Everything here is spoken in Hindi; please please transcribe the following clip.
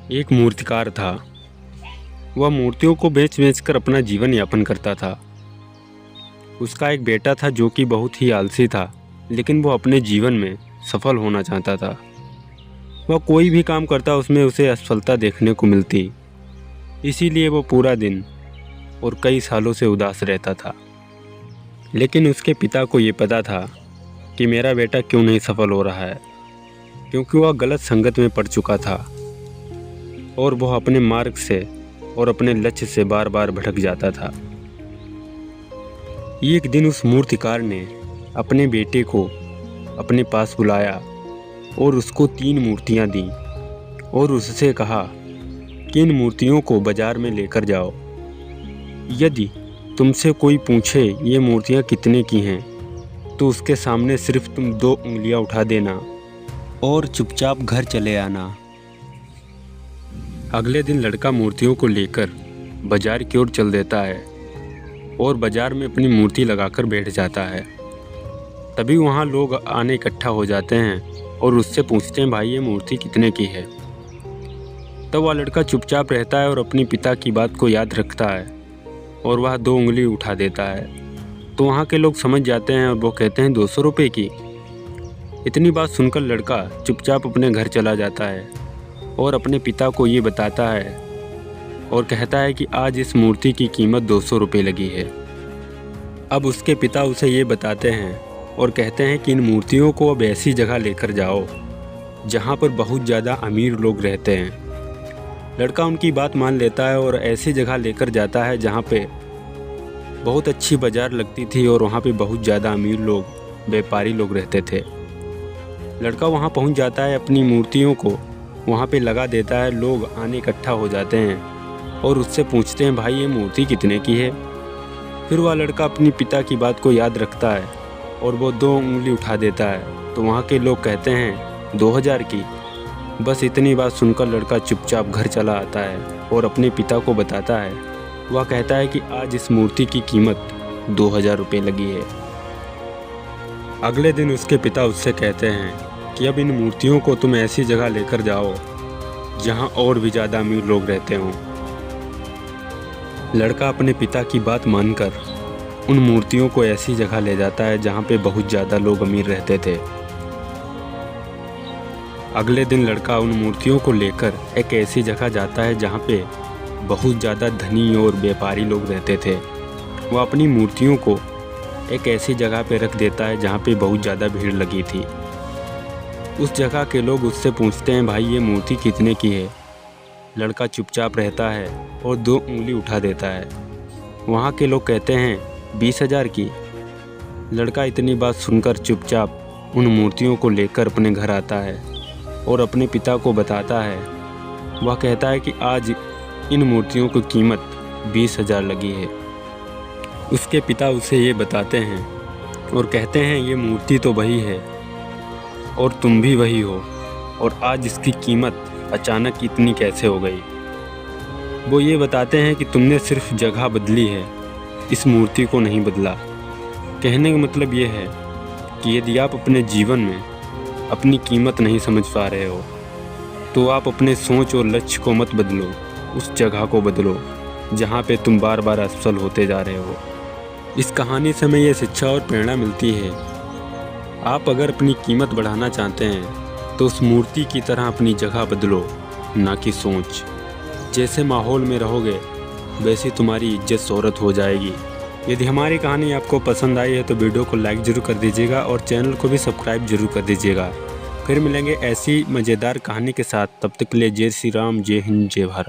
एक मूर्तिकार था। वह मूर्तियों को बेच बेच कर अपना जीवन यापन करता था। उसका एक बेटा था जो कि बहुत ही आलसी था, लेकिन वो अपने जीवन में सफल होना चाहता था। वह कोई भी काम करता उसमें उसे असफलता देखने को मिलती, इसीलिए वो पूरा दिन और कई सालों से उदास रहता था। लेकिन उसके पिता को ये पता था कि मेरा बेटा क्यों नहीं सफल हो रहा है, क्योंकि वह गलत संगत में पड़ चुका था और वह अपने मार्ग से और अपने लक्ष्य से बार बार भटक जाता था। एक दिन उस मूर्तिकार ने अपने बेटे को अपने पास बुलाया और उसको 3 मूर्तियां दी और उससे कहा कि इन मूर्तियों को बाजार में लेकर जाओ। यदि तुमसे कोई पूछे ये मूर्तियां कितने की हैं, तो उसके सामने सिर्फ तुम 2 उंगलियां उठा देना और चुपचाप घर चले आना। अगले दिन लड़का मूर्तियों को लेकर बाजार की ओर चल देता है और बाजार में अपनी मूर्ति लगाकर बैठ जाता है। तभी वहाँ लोग आने इकट्ठा हो जाते हैं और उससे पूछते हैं, भाई ये मूर्ति कितने की है? तब वह लड़का चुपचाप रहता है और अपने पिता की बात को याद रखता है और वह 2 उंगली उठा देता है। तो वहाँ के लोग समझ जाते हैं और वो कहते हैं 200 रुपये की। इतनी बात सुनकर लड़का चुपचाप अपने घर चला जाता है और अपने पिता को ये बताता है और कहता है कि आज इस मूर्ति की कीमत 200 रुपये लगी है। अब उसके पिता उसे ये बताते हैं और कहते हैं कि इन मूर्तियों को अब ऐसी जगह लेकर जाओ जहाँ पर बहुत ज़्यादा अमीर लोग रहते हैं। लड़का उनकी बात मान लेता है और ऐसी जगह लेकर जाता है जहाँ पे बहुत अच्छी बाज़ार लगती थी और वहाँ पे बहुत ज़्यादा अमीर लोग, व्यापारी लोग रहते थे। लड़का वहाँ पहुँच जाता है, अपनी मूर्तियों को वहाँ पे लगा देता है। लोग आने इकट्ठा हो जाते हैं और उससे पूछते हैं, भाई ये मूर्ति कितने की है? फिर वह लड़का अपनी पिता की बात को याद रखता है और वो 2 उंगली उठा देता है। तो वहाँ के लोग कहते हैं 2000 की। बस इतनी बात सुनकर लड़का चुपचाप घर चला आता है और अपने पिता को बताता है। वह कहता है कि आज इस मूर्ति की कीमत 2000 रुपये लगी है। अगले दिन उसके पिता उससे कहते हैं कि अब इन मूर्तियों को तुम ऐसी जगह लेकर जाओ जहां और भी ज़्यादा अमीर लोग रहते हों। लड़का अपने पिता की बात मानकर उन मूर्तियों को ऐसी जगह ले जाता है जहां पे बहुत ज़्यादा लोग अमीर रहते थे। अगले दिन लड़का उन मूर्तियों को लेकर एक ऐसी जगह जाता है जहां पे बहुत ज़्यादा धनी और व्यापारी लोग रहते थे। वह अपनी मूर्तियों को एक ऐसी जगह पे रख देता है जहां पे बहुत ज़्यादा भीड़ लगी थी। उस जगह के लोग उससे पूछते हैं, भाई ये मूर्ति कितने की है? लड़का चुपचाप रहता है और 2 उंगली उठा देता है। वहाँ के लोग कहते हैं 20,000 की। लड़का इतनी बात सुनकर चुपचाप उन मूर्तियों को लेकर अपने घर आता है और अपने पिता को बताता है। वह कहता है कि आज इन मूर्तियों की कीमत 20,000 लगी है। उसके पिता उसे ये बताते हैं और कहते हैं, ये मूर्ति तो वही है और तुम भी वही हो, और आज इसकी कीमत अचानक इतनी कैसे हो गई? वो ये बताते हैं कि तुमने सिर्फ जगह बदली है, इस मूर्ति को नहीं बदला। कहने का मतलब ये है कि यदि आप अपने जीवन में अपनी कीमत नहीं समझ पा रहे हो, तो आप अपने सोच और लक्ष्य को मत बदलो, उस जगह को बदलो जहाँ पे तुम बार बार असफल होते जा रहे हो। इस कहानी से हमें ये शिक्षा और प्रेरणा मिलती है, आप अगर अपनी कीमत बढ़ाना चाहते हैं तो उस मूर्ति की तरह अपनी जगह बदलो, ना कि सोच। जैसे माहौल में रहोगे वैसी तुम्हारी इज्जत शोहरत हो जाएगी। यदि हमारी कहानी आपको पसंद आई है तो वीडियो को लाइक ज़रूर कर दीजिएगा और चैनल को भी सब्सक्राइब जरूर कर दीजिएगा। फिर मिलेंगे ऐसी मज़ेदार कहानी के साथ। तब तक के लिए जय श्री राम, जय हिंद, जय भारत।